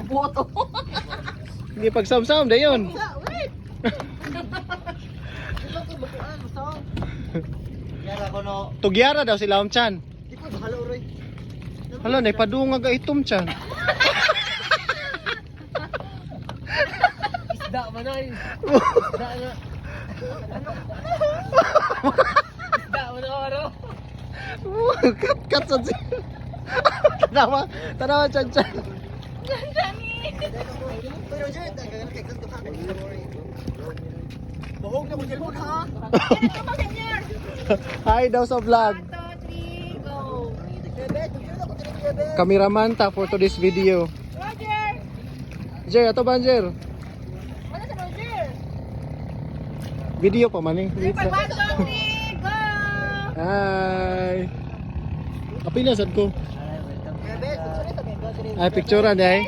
Boto. Hindi pagsamsam da yun. Wait. Yara ko no. Tugyara daw sila Chan. Di ko bahalo roy. Hala, naipadunga ka itom Chan. Isda man ay. Isda na. Isda man oro. Kat sa siya. Tanawa Chan Chan. Pero dyan, kaya kay kanto ka. Bahog na mo cellphone ha. Hi daw sa vlog. 1, 2, 3, go. Cameraman ta for today's video. Roger. Jer, ato ba Jer? Wala sa Roger. Video pa man eh. Wait 1, 2, lang. 3, go. Hi. Apila sad ko. Welcome. Ay picturean eh.